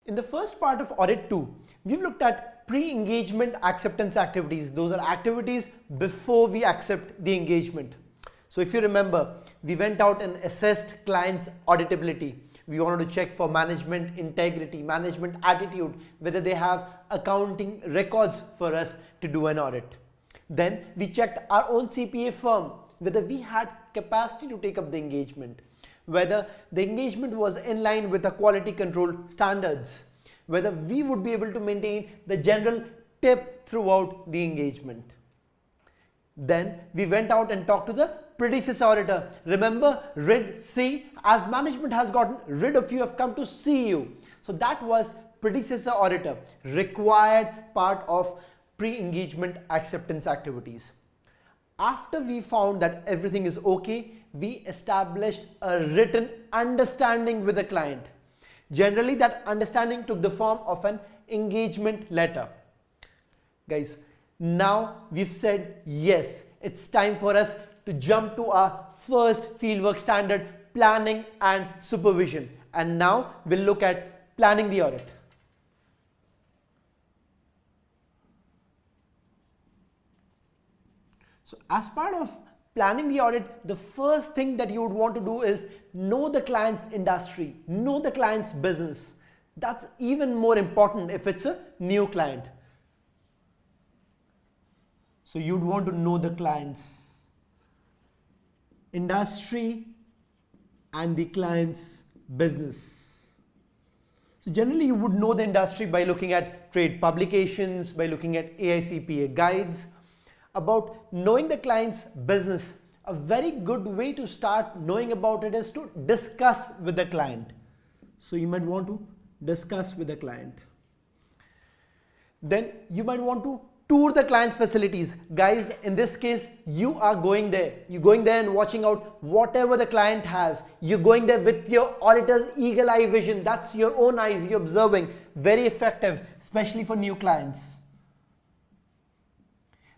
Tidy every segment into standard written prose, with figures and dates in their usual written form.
In the first part of Audit 2, we've looked at pre-engagement acceptance activities. Those are activities before we accept the engagement. So if you remember, we went out and assessed clients' auditability. We wanted to check for management integrity, management attitude, whether they have accounting records for us to do an audit. Then we checked our own CPA firm, whether we had capacity to take up the engagement, whether the engagement was in line with the quality control standards, whether we would be able to maintain the general tip throughout the engagement. Then we went out and talked to the predecessor auditor. Remember, rid C, as management has gotten rid of you, have come to see you. So that was predecessor auditor, required part of pre-engagement acceptance activities. After we found that everything is okay, we established a written understanding with the client. Generally, that understanding took the form of an engagement letter. Guys, now we've said yes, it's time for us to jump to our first fieldwork standard, planning and supervision. And now we'll look at planning the audit. So as part of planning the audit, the first thing that you would want to do is know the client's industry, know the client's business. That's even more important if it's a new client. So you'd want to know the client's industry and the client's business. So generally you would know the industry by looking at trade publications, by looking at AICPA guides. About knowing the client's business, a very good way to start knowing about it is to discuss with the client. So you might want to discuss with the client. Then you might want to tour the client's facilities. Guys, in this case, you are going there. You're going there and watching out whatever the client has. You're going there with your auditor's eagle eye vision. That's your own eyes. You're observing. Very effective, especially for new clients.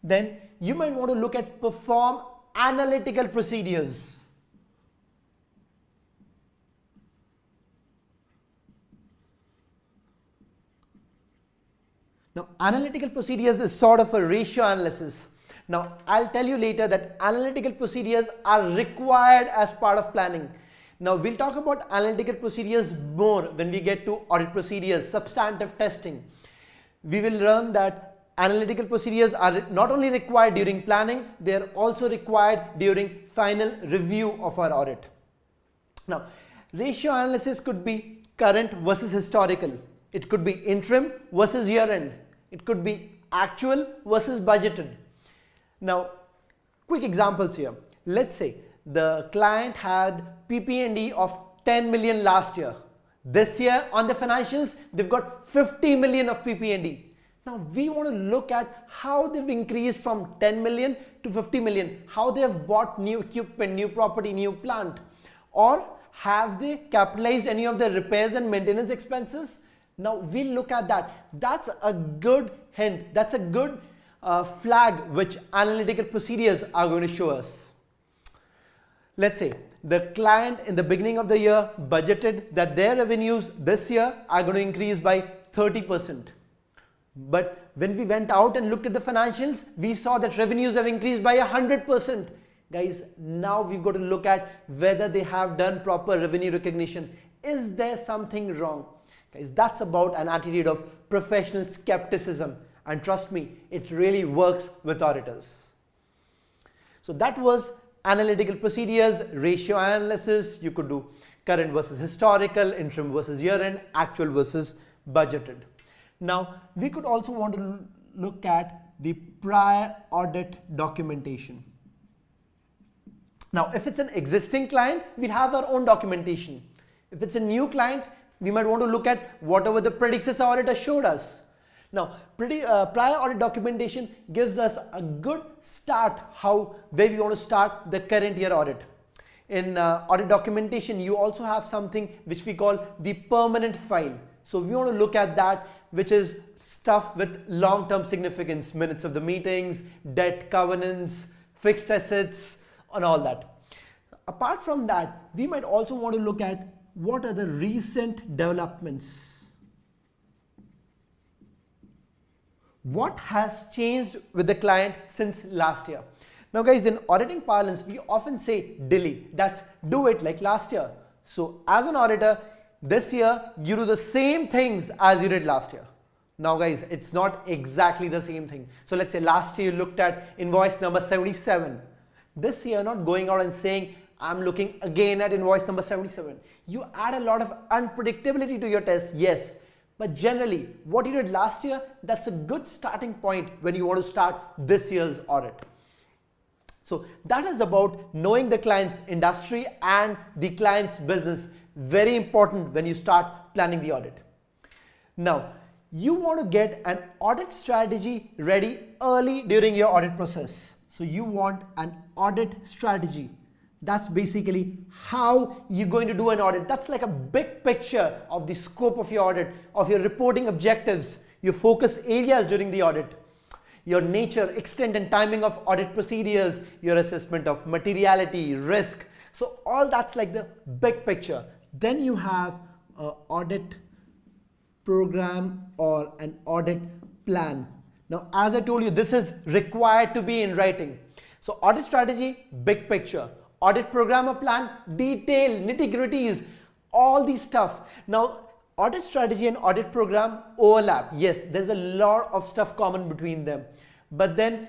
Then you might want to look at perform analytical procedures. Now, analytical procedures is sort of a ratio analysis. Now, I'll tell you later that analytical procedures are required as part of planning. Now, we'll talk about analytical procedures more when we get to audit procedures, substantive testing. We will learn that analytical procedures are not only required during planning, they are also required during final review of our audit. Now, ratio analysis could be current versus historical. It could be interim versus year-end. It could be actual versus budgeted. Now, quick examples here. Let's say the client had PP&E of 10 million last year. This year on the financials, they've got 50 million of PP&E. Now we want to look at how they've increased from 10 million to 50 million, how they have bought new equipment, new property, new plant, or have they capitalized any of the repairs and maintenance expenses? Now we'll look at that. That's a good hint. That's a good flag which analytical procedures are going to show us. Let's say the client in the beginning of the year budgeted that their revenues this year are going to increase by 30%. But when we went out and looked at the financials, we saw that revenues have increased by 100%. Guys, now we've got to look at whether they have done proper revenue recognition. Is there something wrong? Guys, that's about an attitude of professional skepticism. And trust me, it really works with auditors. So that was analytical procedures, ratio analysis. You could do current versus historical, interim versus year-end, actual versus budgeted. Now, we could also want to look at the prior audit documentation. Now, if it's an existing client, we have our own documentation. If it's a new client, we might want to look at whatever the predecessor auditor showed us. Now, prior audit documentation gives us a good start where we want to start the current year audit. In audit documentation, you also have something which we call the permanent file. So we want to look at that, which is stuff with long-term significance, minutes of the meetings, debt covenants, fixed assets, and all that. Apart from that, we might also want to look at what are the recent developments. what has changed with the client since last year. Now guys, in auditing parlance, we often say delay. That's do it like last year. So as an auditor, this year you do the same things as you did last year. Now guys, it's not exactly the same thing. So let's say last year you looked at invoice number 77. This year, not going out and saying, I'm looking again at invoice number 77. You add a lot of unpredictability to your test, yes. But generally, what you did last year, that's a good starting point when you want to start this year's audit. So that is about knowing the client's industry and the client's business. Very important when you start planning the audit. Now, you want to get an audit strategy ready early during your audit process. So you want an audit strategy. That's basically how you're going to do an audit. That's like a big picture of the scope of your audit, of your reporting objectives, your focus areas during the audit, your nature, extent and timing of audit procedures, your assessment of materiality, risk. So all that's like the big picture. Then you have an audit program or an audit plan. Now, as I told you, this is required to be in writing. So audit strategy, big picture. Audit program or plan, detail, nitty-gritties, all these stuff. Now, audit strategy and audit program overlap. Yes, there's a lot of stuff common between them. But then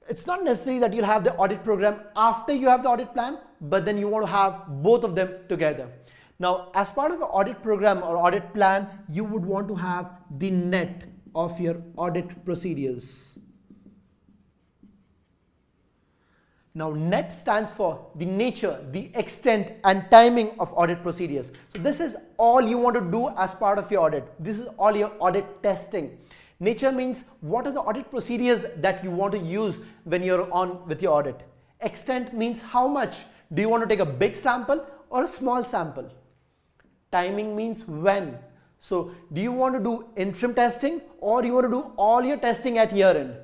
it's not necessary that you'll have the audit program after you have the audit plan, but then you want to have both of them together. Now, as part of an audit program or audit plan, you would want to have the net of your audit procedures. Now, NET stands for the nature, the extent and timing of audit procedures. So this is all you want to do as part of your audit. This is all your audit testing. Nature means what are the audit procedures that you want to use when you're on with your audit. Extent means how much. Do you want to take a big sample or a small sample? Timing means when. So do you want to do interim testing or you want to do all your testing at year end?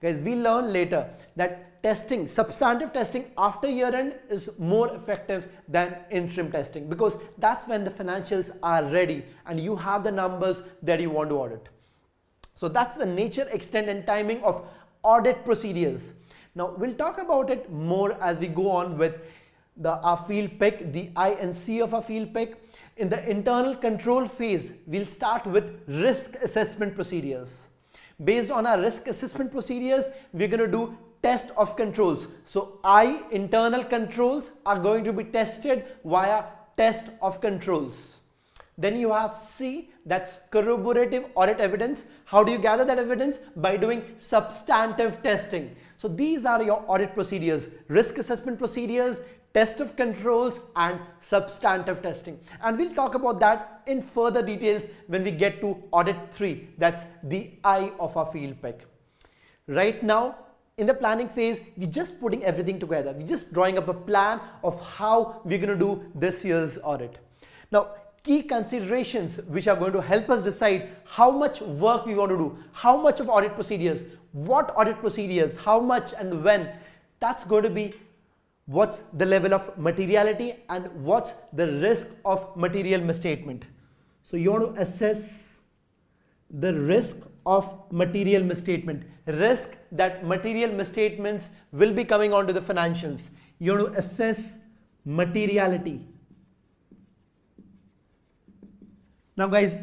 Guys, we learn later that testing, substantive testing after year end is more effective than interim testing because that's when the financials are ready and you have the numbers that you want to audit. So that's the nature, extent and timing of audit procedures. Now we'll talk about it more as we go on with our field pick, the I and C of our field pick. In the internal control phase, we'll start with risk assessment procedures. Based on our risk assessment procedures, we're going to do test of controls. So I, internal controls, are going to be tested via test of controls. Then you have C, that's corroborative audit evidence. How do you gather that evidence? By doing substantive testing. So these are your audit procedures: risk assessment procedures, test of controls and substantive testing. And we'll talk about that in further details when we get to audit 3. That's the I of our field pick. Right now, in the planning phase, we're just putting everything together. We're just drawing up a plan of how we're going to do this year's audit. Now, key considerations which are going to help us decide how much work we want to do, how much of audit procedures, what audit procedures, how much and when, that's going to be what's the level of materiality and what's the risk of material misstatement. So you want to assess the risk of material misstatement, risk that material misstatements will be coming onto the financials. You want to assess materiality. Now guys,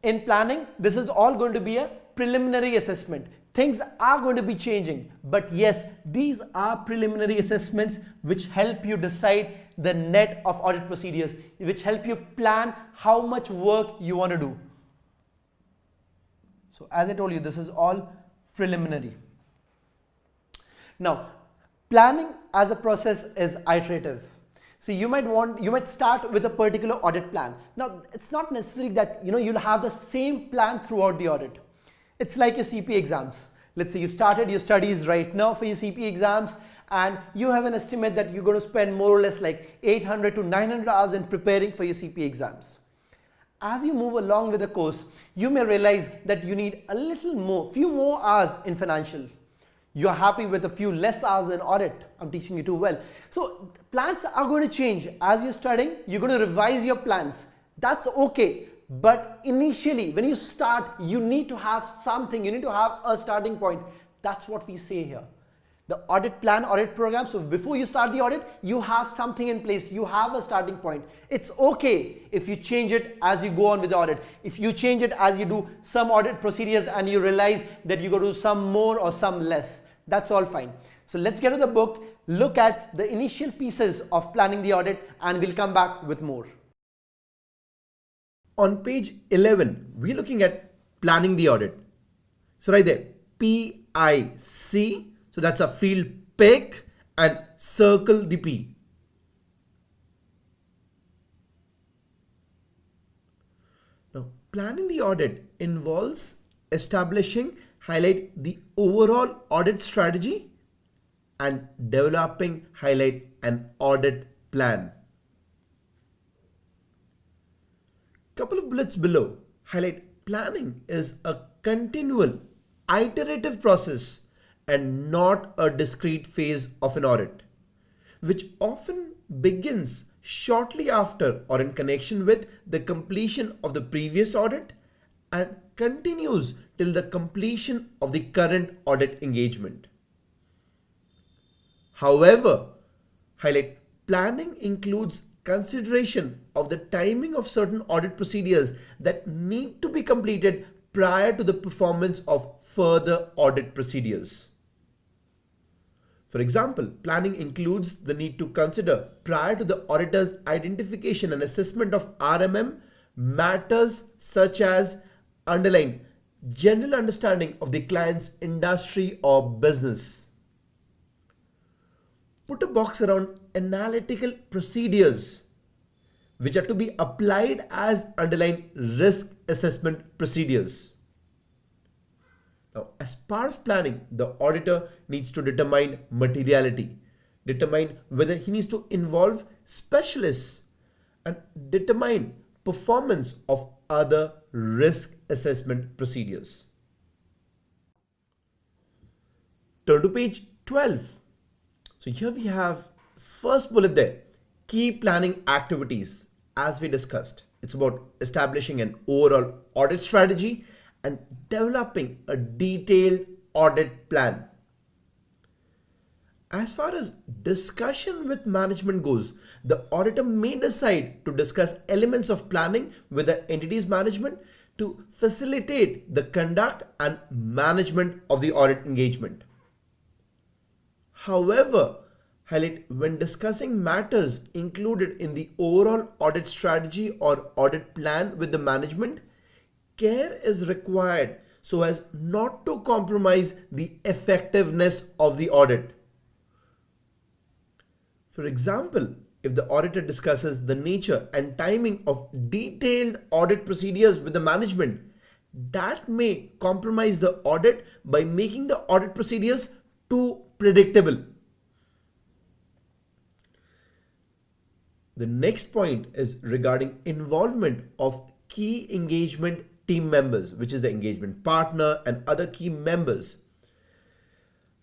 in planning, this is all going to be a preliminary assessment. Things are going to be changing, but yes, these are preliminary assessments which help you decide the net of audit procedures, which help you plan how much work you want to do. So as I told you, this is all preliminary. Now, planning as a process is iterative. So you might start with a particular audit plan. Now, it's not necessary that you'll have the same plan throughout the audit. It's like your CP exams. Let's say you started your studies right now for your CP exams and you have an estimate that you're going to spend more or less like 800 to 900 hours in preparing for your CP exams. As you move along with the course, you may realize that you need a few more hours in financial. You're happy with a few less hours in audit. I'm teaching you too well. So plans are going to change. As you're studying, you're going to revise your plans. That's okay. But initially, when you start, you need to have something, you need to have a starting point. That's what we say here. The audit plan, audit program. So before you start the audit, you have something in place. You have a starting point. It's okay if you change it as you go on with the audit. If you change it as you do some audit procedures and you realize that you got to do some more or some less, that's all fine. So let's get to the book, look at the initial pieces of planning the audit, and we'll come back with more. On page 11, we're looking at planning the audit. So right there, PIC. So that's a field pick and circle the P. Now, planning the audit involves establishing, highlight the overall audit strategy and developing, highlight an audit plan. Couple of bullets below, highlight planning is a continual, iterative process and not a discrete phase of an audit, which often begins shortly after or in connection with the completion of the previous audit and continues till the completion of the current audit engagement. However, highlight planning includes consideration of the timing of certain audit procedures that need to be completed prior to the performance of further audit procedures. For example, planning includes the need to consider prior to the auditor's identification and assessment of RMM matters such as underline general understanding of the client's industry or business. Put a box around analytical procedures which are to be applied as underline risk assessment procedures. Now, as part of planning, the auditor needs to determine materiality, determine whether he needs to involve specialists, and determine performance of other risk assessment procedures. Turn to page 12. So here we have the first bullet there, key planning activities. As we discussed, it's about establishing an overall audit strategy and developing a detailed audit plan. As far as discussion with management goes, the auditor may decide to discuss elements of planning with the entity's management to facilitate the conduct and management of the audit engagement. However, highlight when discussing matters included in the overall audit strategy or audit plan with the management, care is required so as not to compromise the effectiveness of the audit. For example, if the auditor discusses the nature and timing of detailed audit procedures with the management, that may compromise the audit by making the audit procedures too predictable. The next point is regarding involvement of key engagement team members, which is the engagement partner and other key members.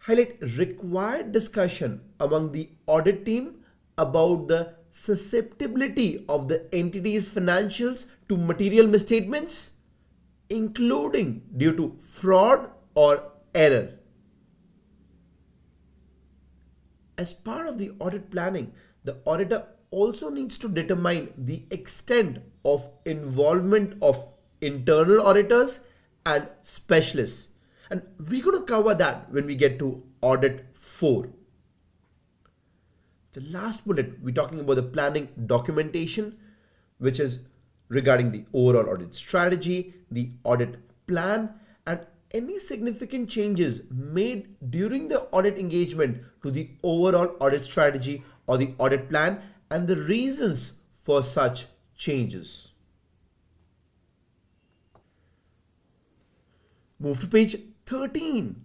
Highlight required discussion among the audit team about the susceptibility of the entity's financials to material misstatements, including due to fraud or error. As part of the audit planning, the auditor also needs to determine the extent of involvement of internal auditors and specialists. And we're going to cover that when we get to audit 4. The last bullet, we're talking about the planning documentation, which is regarding the overall audit strategy, the audit plan, and any significant changes made during the audit engagement to the overall audit strategy or the audit plan and the reasons for such changes. Move to page 13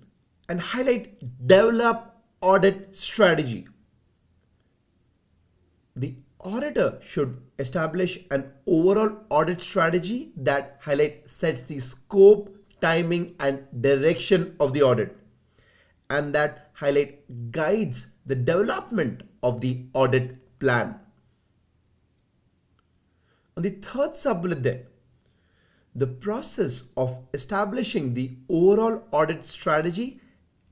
and highlight develop audit strategy. The auditor should establish an overall audit strategy that sets the scope, timing, and direction of the audit, and that guides the development of the audit plan. On the third sub-bullet there, The process of establishing the overall audit strategy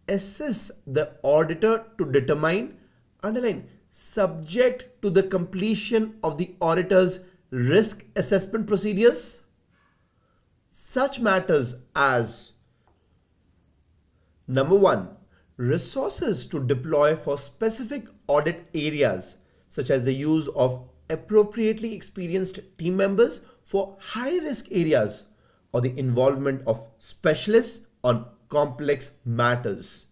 assists the auditor to determine, underline, subject to the completion of the auditor's risk assessment procedures, such matters as number one, resources to deploy for specific audit areas, such as the use of appropriately experienced team members for high risk areas or the involvement of specialists on complex matters.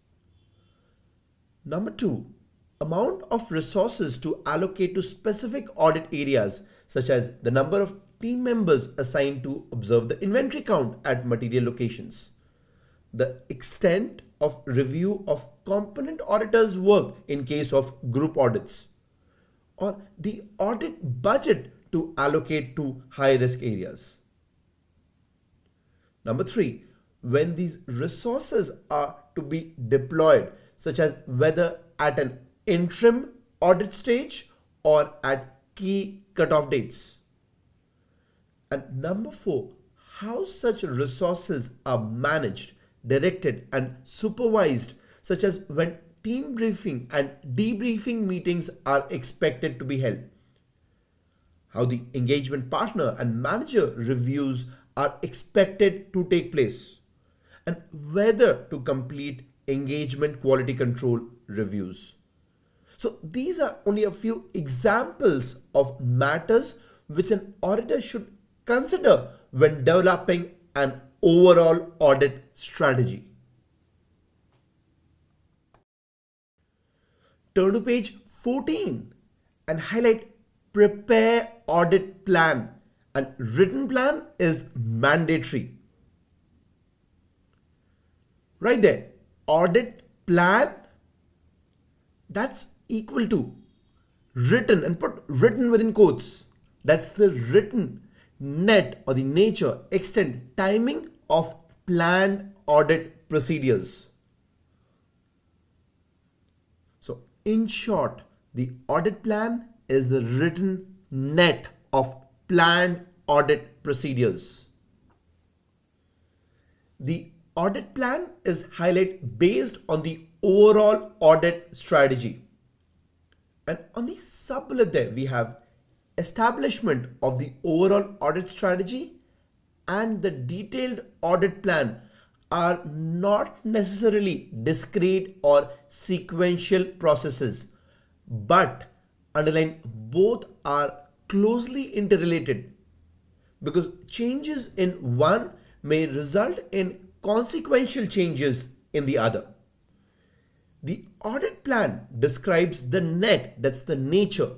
Number two, amount of resources to allocate to specific audit areas, such as the number of team members assigned to observe the inventory count at material locations, the extent of review of component auditors' work in case of group audits, or the audit budget to allocate to high risk areas. Number three, when these resources are to be deployed, such as whether at an interim audit stage or at key cutoff dates. And number four, how such resources are managed, directed, and supervised, such as when team briefing and debriefing meetings are expected to be held. How the engagement partner and manager reviews are expected to take place, and whether to complete engagement quality control reviews. So these are only a few examples of matters which an auditor should consider when developing an overall audit strategy. Turn to page 14 and highlight prepare audit plan, and written plan is mandatory. Right there, audit plan, that's equal to written, and put written within quotes. That's the written net or the nature, extent, timing of planned audit procedures. So in short, the audit plan is the written net of planned audit procedures. The audit plan is highlighted based on the overall audit strategy. And on the sub-bullet there, we have establishment of the overall audit strategy and the detailed audit plan are not necessarily discrete or sequential processes, but underline both are closely interrelated because changes in one may result in consequential changes in the other. The audit plan describes the net, that's the nature,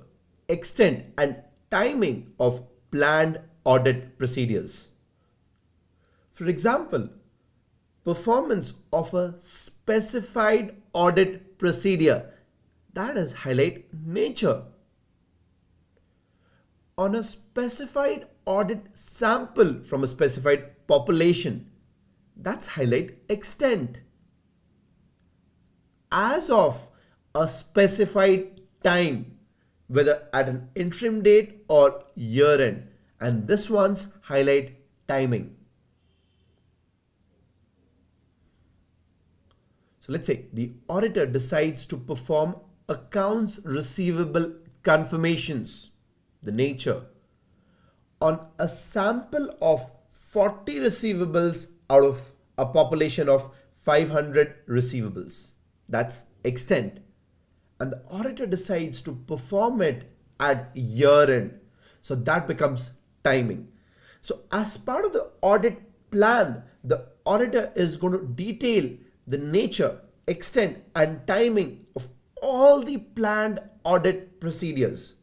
extent, and timing of planned audit procedures. For example, performance of a specified audit procedure, that is highlight nature. On a specified audit sample from a specified population, that's highlight extent. As of a specified time, whether at an interim date or year end, and this one's highlight timing. So let's say the auditor decides to perform accounts receivable confirmations, the nature, on a sample of 40 receivables out of a population of 500 receivables. That's extent. And the auditor decides to perform it at year end. So that becomes timing. So as part of the audit plan, the auditor is going to detail the nature, extent, and timing of all the planned audit procedures.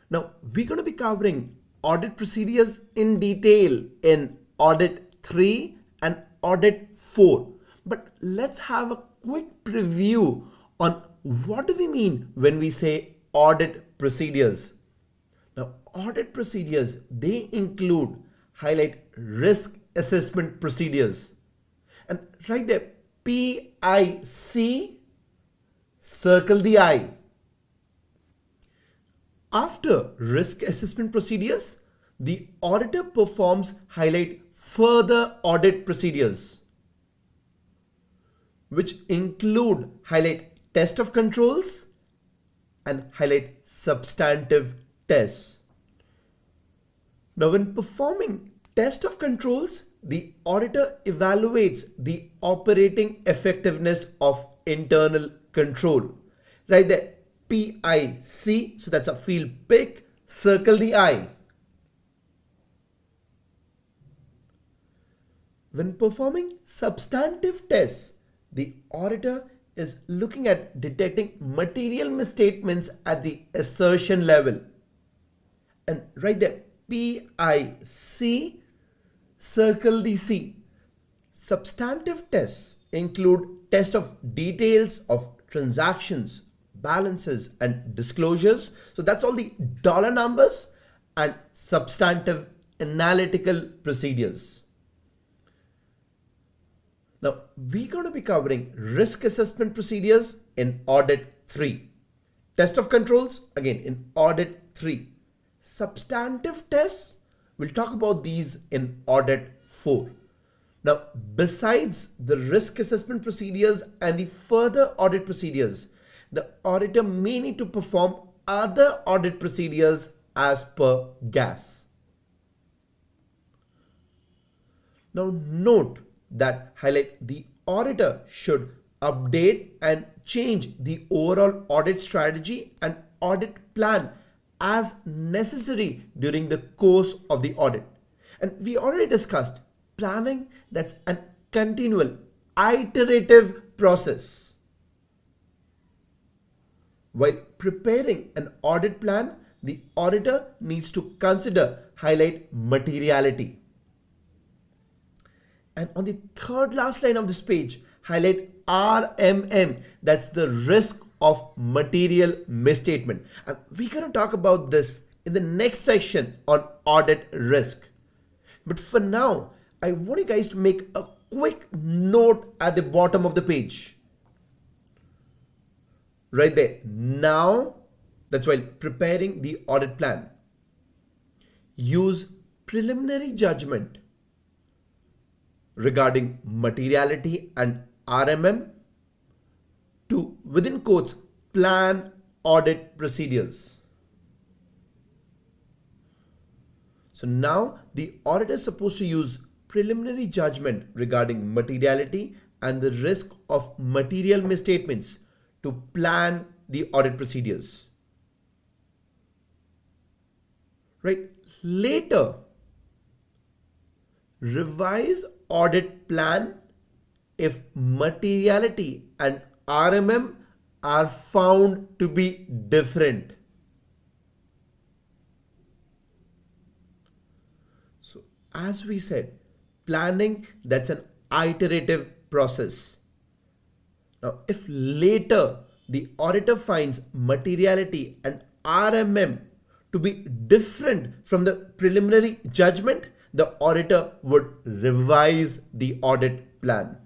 Now, we're going to be covering audit procedures in detail in Audit 3 and Audit 4. But let's have a quick preview on what do we mean when we say audit procedures. Now, audit procedures, they include highlight risk assessment procedures. And right there, PIC, circle the I. After risk assessment procedures, the auditor performs highlight further audit procedures, which include highlight test of controls and highlight substantive tests. Now, when performing test of controls, the auditor evaluates the operating effectiveness of internal control. Right there, PIC, so that's a field pick, circle the I. When performing substantive tests, the auditor is looking at detecting material misstatements at the assertion level. And right there, PIC, circle the C. Substantive tests include test of details of transactions, balances, and disclosures. So that's all the dollar numbers and substantive analytical procedures. Now, we're going to be covering risk assessment procedures in Audit 3. Test of controls, again, in Audit 3. Substantive tests, we'll talk about these in Audit 4. Now, besides the risk assessment procedures and the further audit procedures, the auditor may need to perform other audit procedures as per GAS. Now, note that highlight the auditor should update and change the overall audit strategy and audit plan as necessary during the course of the audit. And we already discussed planning, that's a continual iterative process. While preparing an audit plan, the auditor needs to consider highlight materiality. And on the third last line of this page, highlight RMM, that's the risk of material misstatement. And we're going to talk about this in the next section on audit risk. But for now, I want you guys to make a quick note at the bottom of the page. Right there. Now, that's while preparing the audit plan. Use preliminary judgment regarding materiality and RMM to, within quotes, plan audit procedures. So now the auditor is supposed to use preliminary judgment regarding materiality and the risk of material misstatements to plan the audit procedures. Right? Later, revise audit plan if materiality and RMM are found to be different. So as we said, planning, that's an iterative process. Now, if later the auditor finds materiality and RMM to be different from the preliminary judgment, the auditor would revise the audit plan.